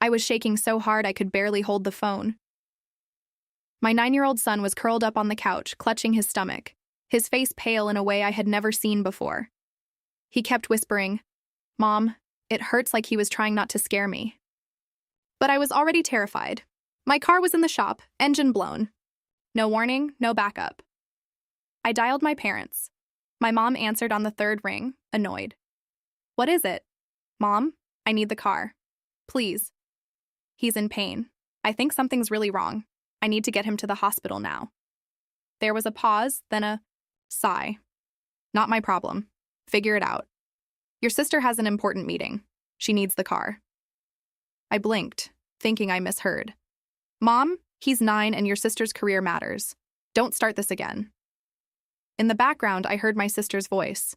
I was shaking so hard I could barely hold the phone. My 9-year-old son was curled up on the couch, clutching his stomach, his face pale in a way I had never seen before. He kept whispering, "Mom, it hurts," like he was trying not to scare me. But I was already terrified. My car was in the shop, engine blown. No warning, no backup. I dialed my parents. My mom answered on the third ring, annoyed. "What is it?" "Mom, I need the car. Please." "He's in pain. I think something's really wrong. I need to get him to the hospital now." There was a pause, then a sigh. "Not my problem. Figure it out. Your sister has an important meeting. She needs the car." I blinked, thinking I misheard. "Mom, he's 9 and your sister's career matters. Don't start this again." In the background, I heard my sister's voice.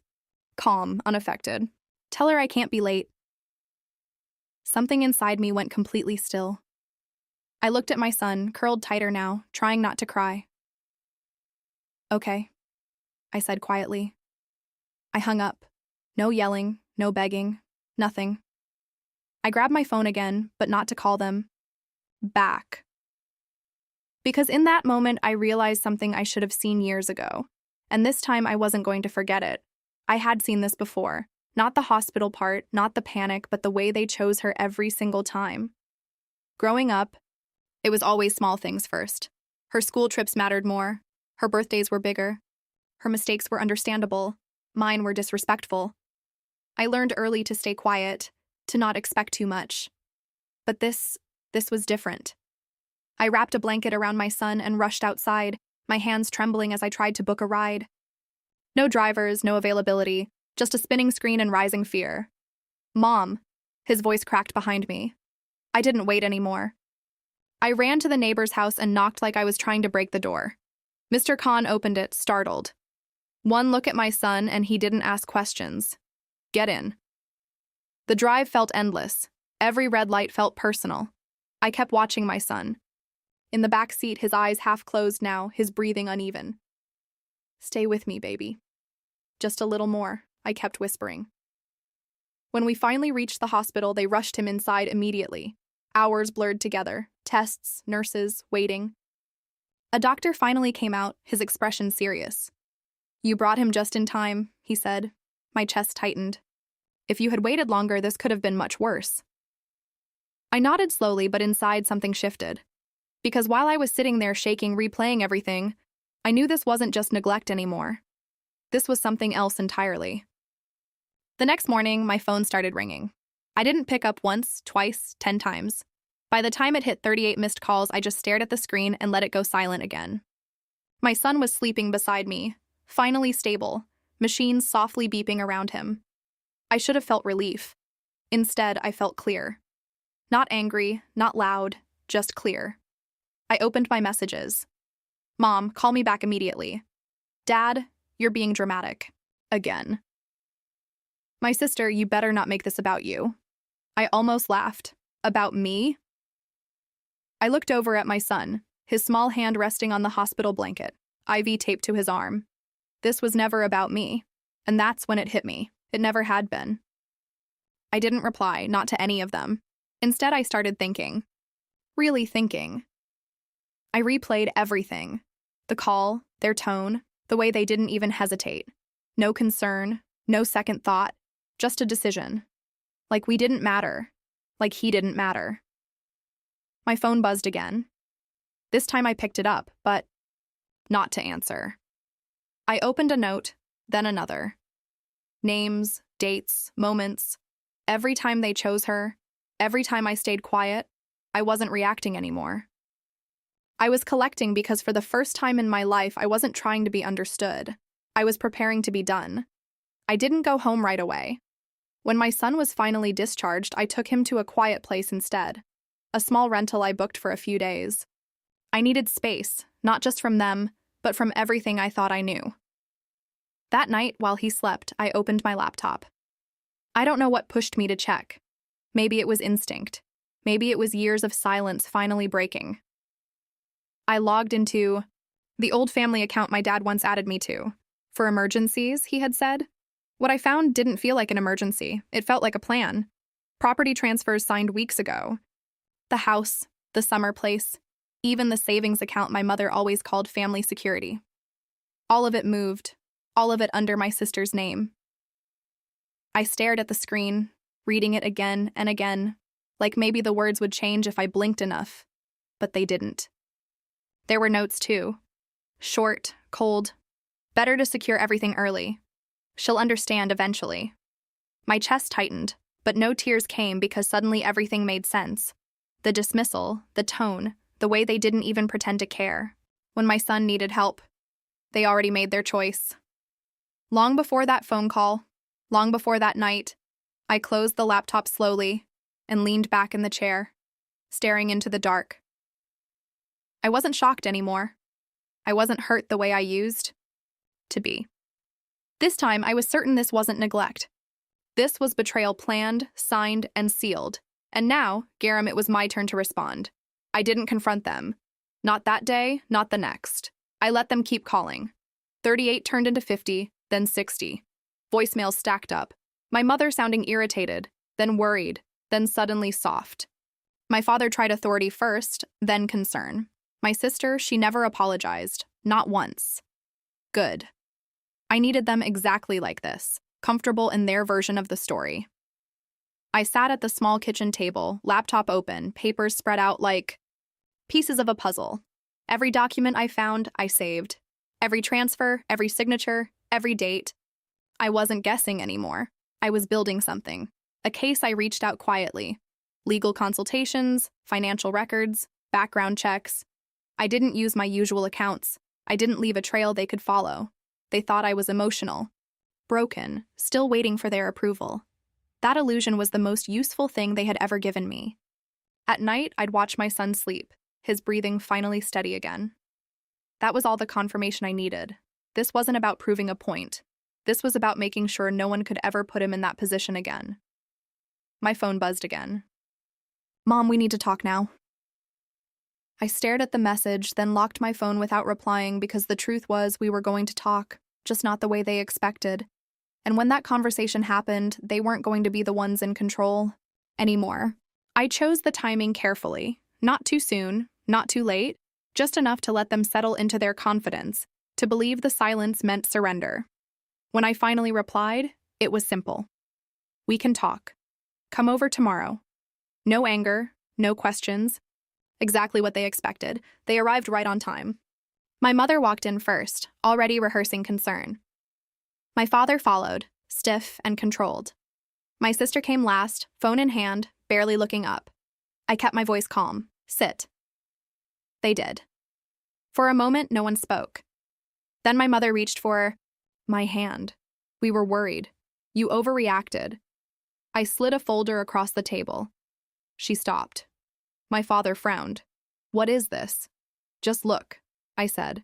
Calm, unaffected. "Tell her I can't be late." Something inside me went completely still. I looked at my son, curled tighter now, trying not to cry. "Okay," I said quietly. I hung up. No yelling, no begging, nothing. I grabbed my phone again, but not to call them back. Because in that moment, I realized something I should have seen years ago. And this time, I wasn't going to forget it. I had seen this before. Not the hospital part, not the panic, but the way they chose her every single time. Growing up, it was always small things first. Her school trips mattered more. Her birthdays were bigger. Her mistakes were understandable. Mine were disrespectful. I learned early to stay quiet, to not expect too much. But this was different. I wrapped a blanket around my son and rushed outside, my hands trembling as I tried to book a ride. No drivers, no availability, just a spinning screen and rising fear. "Mom," his voice cracked behind me. I didn't wait anymore. I ran to the neighbor's house and knocked like I was trying to break the door. Mr. Khan opened it, startled. One look at my son and he didn't ask questions. "Get in." The drive felt endless. Every red light felt personal. I kept watching my son. In the back seat, his eyes half closed now, his breathing uneven. "Stay with me, baby." "Just a little more," I kept whispering. When we finally reached the hospital, they rushed him inside immediately. Hours blurred together. Tests, nurses, waiting. A doctor finally came out, his expression serious. "You brought him just in time," he said. My chest tightened. If you had waited longer, this could have been much worse. I nodded slowly, but inside something shifted. Because while I was sitting there shaking, replaying everything, I knew this wasn't just neglect anymore. This was something else entirely. The next morning, my phone started ringing. I didn't pick up once, twice, 10 times. By the time it hit 38 missed calls, I just stared at the screen and let it go silent again. My son was sleeping beside me, finally stable, machines softly beeping around him. I should have felt relief. Instead, I felt clear. Not angry, not loud, just clear. I opened my messages. "Mom, call me back immediately." "Dad, you're being dramatic. Again." "My sister, you better not make this about you." I almost laughed. About me? I looked over at my son, his small hand resting on the hospital blanket, IV taped to his arm. This was never about me, and that's when it hit me. It never had been. I didn't reply, not to any of them. Instead, I started thinking. Really thinking. I replayed everything. The call, their tone, the way they didn't even hesitate. No concern, no second thought, just a decision. Like we didn't matter. Like he didn't matter. My phone buzzed again. This time I picked it up, but not to answer. I opened a note, then another. Names, dates, moments. Every time they chose her, every time I stayed quiet, I wasn't reacting anymore. I was collecting because for the first time in my life, I wasn't trying to be understood. I was preparing to be done. I didn't go home right away. When my son was finally discharged, I took him to a quiet place instead. A small rental I booked for a few days. I needed space, not just from them, but from everything I thought I knew. That night, while he slept, I opened my laptop. I don't know what pushed me to check. Maybe it was instinct. Maybe it was years of silence finally breaking. I logged into the old family account my dad once added me to. For emergencies, he had said. What I found didn't feel like an emergency. It felt like a plan. Property transfers signed weeks ago. The house, the summer place, even the savings account my mother always called family security. All of it moved, all of it under my sister's name. I stared at the screen, reading it again and again, like maybe the words would change if I blinked enough, but they didn't. There were notes too. Short, cold. Better to secure everything early. She'll understand eventually. My chest tightened, but no tears came because suddenly everything made sense. The dismissal, the tone, the way they didn't even pretend to care. When my son needed help, they already made their choice. Long before that phone call, long before that night, I closed the laptop slowly and leaned back in the chair, staring into the dark. I wasn't shocked anymore. I wasn't hurt the way I used to be. This time, I was certain this wasn't neglect. This was betrayal planned, signed, and sealed. And now, Garum, it was my turn to respond. I didn't confront them. Not that day, not the next. I let them keep calling. 38 turned into 50, then 60. Voicemails stacked up. My mother sounding irritated, then worried, then suddenly soft. My father tried authority first, then concern. My sister, she never apologized, not once. Good. I needed them exactly like this, comfortable in their version of the story. I sat at the small kitchen table, laptop open, papers spread out like pieces of a puzzle. Every document I found, I saved. Every transfer, every signature, every date. I wasn't guessing anymore. I was building something. A case I reached out quietly. Legal consultations, financial records, background checks. I didn't use my usual accounts. I didn't leave a trail they could follow. They thought I was emotional. Broken, still waiting for their approval. That illusion was the most useful thing they had ever given me. At night, I'd watch my son sleep, his breathing finally steady again. That was all the confirmation I needed. This wasn't about proving a point. This was about making sure no one could ever put him in that position again. My phone buzzed again. Mom, we need to talk now. I stared at the message, then locked my phone without replying because the truth was we were going to talk, just not the way they expected. And when that conversation happened, they weren't going to be the ones in control anymore. I chose the timing carefully. Not too soon, not too late, just enough to let them settle into their confidence, to believe the silence meant surrender. When I finally replied, it was simple. We can talk. Come over tomorrow. No anger, no questions. Exactly what they expected. They arrived right on time. My mother walked in first, already rehearsing concern. My father followed, stiff and controlled. My sister came last, phone in hand, barely looking up. I kept my voice calm. Sit. They did. For a moment, no one spoke. Then my mother reached for my hand. We were worried. You overreacted. I slid a folder across the table. She stopped. My father frowned. What is this? Just look, I said.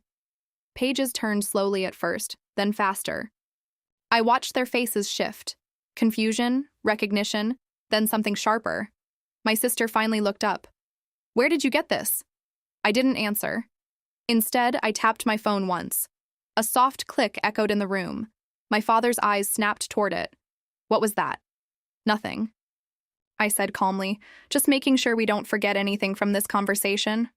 Pages turned slowly at first, then faster. I watched their faces shift. Confusion, recognition, then something sharper. My sister finally looked up. Where did you get this? I didn't answer. Instead, I tapped my phone once. A soft click echoed in the room. My father's eyes snapped toward it. What was that? Nothing, I said calmly, just making sure we don't forget anything from this conversation.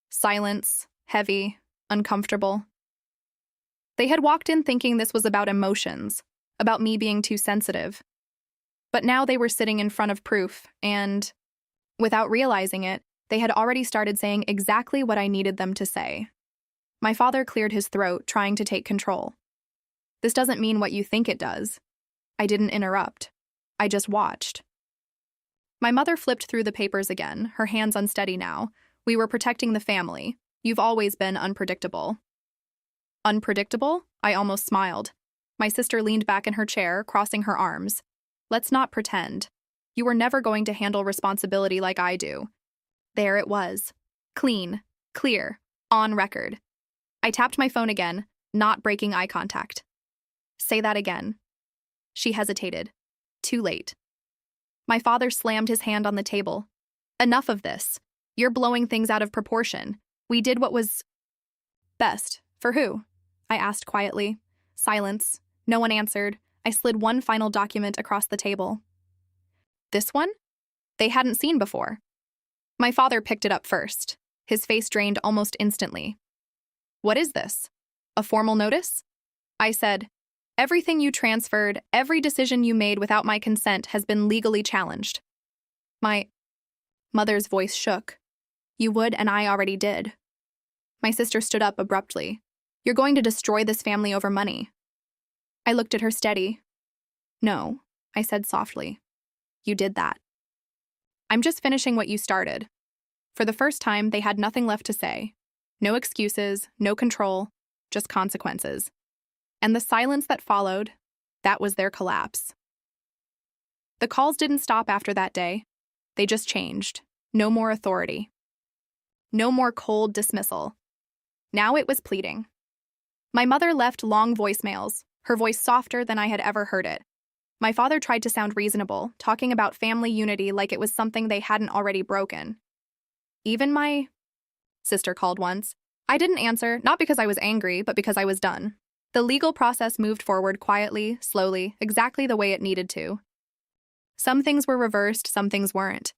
Silence, heavy, uncomfortable. They had walked in thinking this was about emotions, about me being too sensitive. But now they were sitting in front of proof, and, without realizing it, they had already started saying exactly what I needed them to say. My father cleared his throat, trying to take control. This doesn't mean what you think it does. I didn't interrupt. I just watched. My mother flipped through the papers again, her hands unsteady now. We were protecting the family. You've always been unpredictable. Unpredictable? I almost smiled. My sister leaned back in her chair, crossing her arms. Let's not pretend. You were never going to handle responsibility like I do. There it was. Clean, clear, on record. I tapped my phone again, not breaking eye contact. Say that again. She hesitated. Too late. My father slammed his hand on the table. Enough of this. You're blowing things out of proportion. We did what was best. For who? I asked quietly. Silence. No one answered. I slid one final document across the table. This one? They hadn't seen before. My father picked it up first. His face drained almost instantly. What is this? A formal notice? I said, everything you transferred, every decision you made without my consent has been legally challenged. My mother's voice shook. You would, and I already did. My sister stood up abruptly. You're going to destroy this family over money. I looked at her steady. No, I said softly. You did that. I'm just finishing what you started. For the first time, they had nothing left to say. No excuses, no control, just consequences. And the silence that followed, that was their collapse. The calls didn't stop after that day. They just changed. No more authority. No more cold dismissal. Now it was pleading. My mother left long voicemails, her voice softer than I had ever heard it. My father tried to sound reasonable, talking about family unity like it was something they hadn't already broken. Even my sister called once. I didn't answer, not because I was angry, but because I was done. The legal process moved forward quietly, slowly, exactly the way it needed to. Some things were reversed, some things weren't.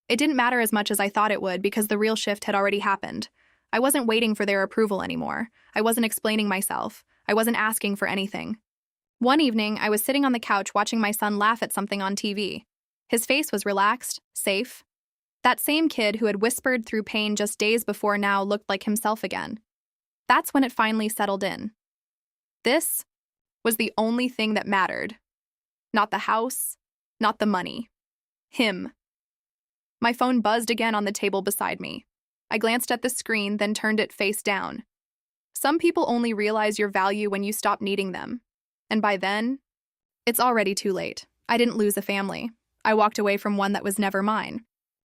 It didn't matter as much as I thought it would because the real shift had already happened. I wasn't waiting for their approval anymore. I wasn't explaining myself. I wasn't asking for anything. One evening, I was sitting on the couch watching my son laugh at something on TV. His face was relaxed, safe. That same kid who had whispered through pain just days before now looked like himself again. That's when it finally settled in. This was the only thing that mattered. Not the house, not the money. Him. My phone buzzed again on the table beside me. I glanced at the screen, then turned it face down. Some people only realize your value when you stop needing them. And by then, it's already too late. I didn't lose a family. I walked away from one that was never mine.